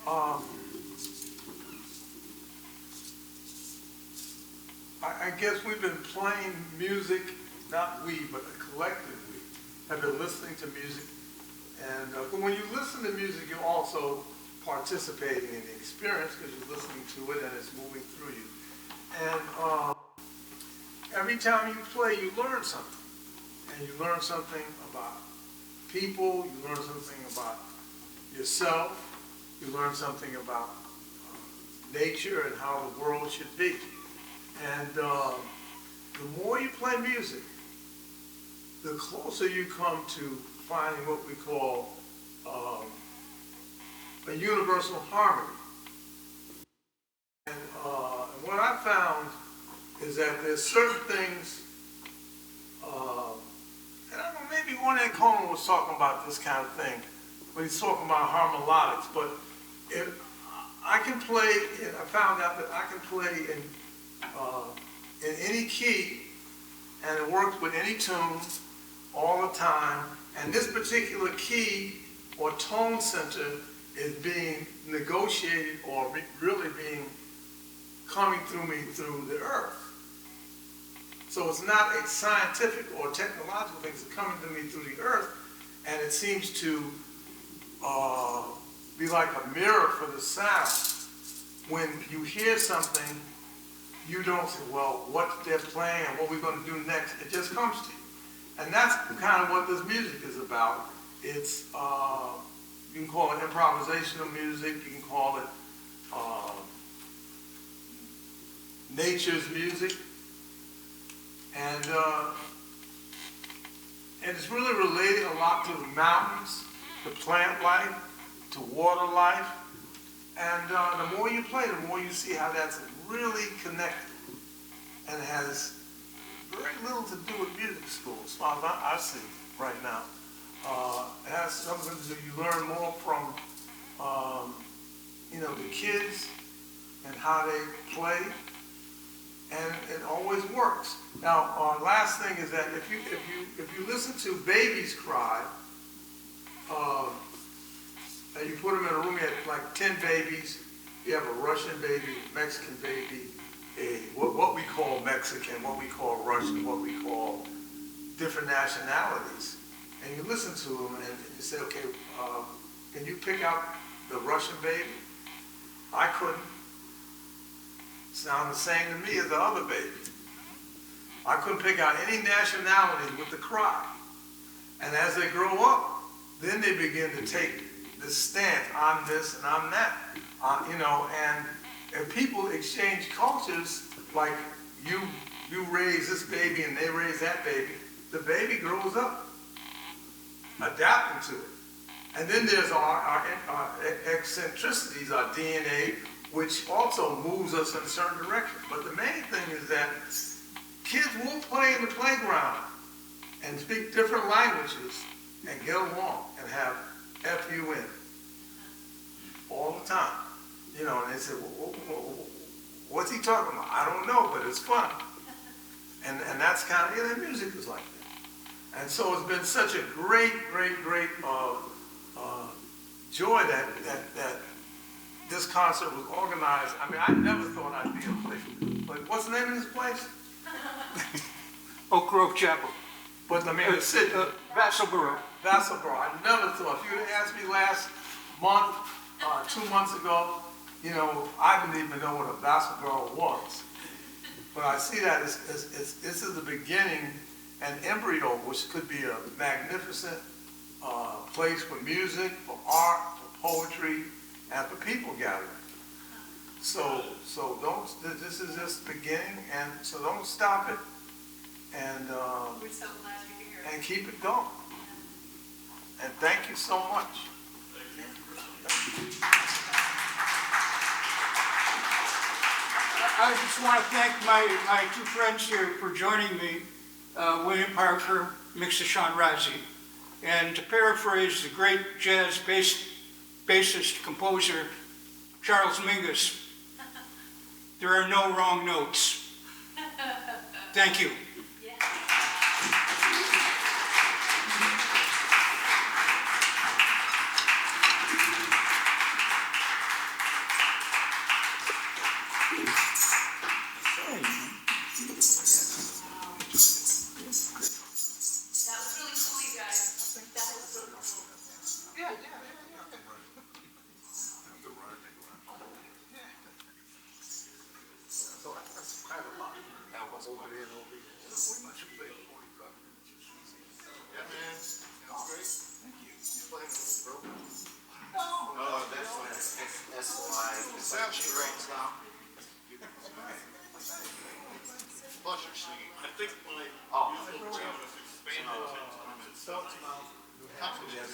Um, I guess we've been playing music, not we, but collectively, have been listening to music. And when you listen to music, you're also participating in the experience because you're listening to it and it's moving through you. And every time you play, you learn something. And you learn something about people, you learn something about yourself, you learn something about nature and how the world should be. And the more you play music, the closer you come to finding what we call a universal harmony. And what I found is that there's certain things, and I don't know, maybe Ornette Coleman was talking about this kind of thing when he's talking about harmonics, but if I can play, and I found out that I can play in any key, and it works with any tune all the time, and this particular key or tone center is being negotiated or really being coming through me through the earth. So it's not a scientific or technological thing, it's coming to me through the earth, and it seems to be like a mirror for the sound. When you hear something, you don't say, well, what they're playing and what we're going to do next. It just comes to you. And that's kind of what this music is about. It's, you can call it improvisational music, you can call it nature's music. And it's really related a lot to the mountains, to plant life, to water life. And the more you play, the more you see how that's really connected. And it has very little to do with music school, as far as I see right now. It has something to do, you learn more from, the kids and how they play, and it always works. Now, last thing is that if you listen to babies cry, and you put them in a room, you have like 10 babies, you have a Russian baby, a Mexican baby, what we call Mexican, what we call Russian, what we call different nationalities. And you listen to them and you say, okay, can you pick out the Russian baby? I couldn't. Sound the same to me as the other baby. I couldn't pick out any nationality with the cry. And as they grow up, then they begin to take this stance, I'm this and I'm that. And people exchange cultures, like you raise this baby and they raise that baby. The baby grows up adapting to it. And then there's our eccentricities, our DNA, which also moves us in a certain direction. But the main thing is that kids will play in the playground and speak different languages and get along and have FUN all the time. And they say, what's he talking about? I don't know, but it's fun. And that's kind of, the music is like that. And so it's been such a great joy that this concert was organized. I mean, I never thought I'd be in a place. But what's the name of this place? Oak Grove Chapel. But I mean, the city. Vassalboro. Vassalboro. I never thought. If you had asked me last month, 2 months ago, I didn't even know what a Vassalboro was. But I see that this is the beginning, an embryo, which could be a magnificent place for music, for art, for poetry, and for people gathering. So this is just beginning, and so don't stop it, and we're so glad you're here. And keep it going. And thank you so much. I just want to thank my two friends here for joining me, William Parker, Mixa Sean Razi. And to paraphrase the great jazz bassist composer Charles Mingus, there are no wrong notes. Thank you. over there and over here. Yeah, man. Sounds great. Thank you. You playing the bro? Oh, that's why. That's why. Sounds great. Plus you're singing. I think my Oh. musical talent is expanded 10 times. Starts out, New Hampshire,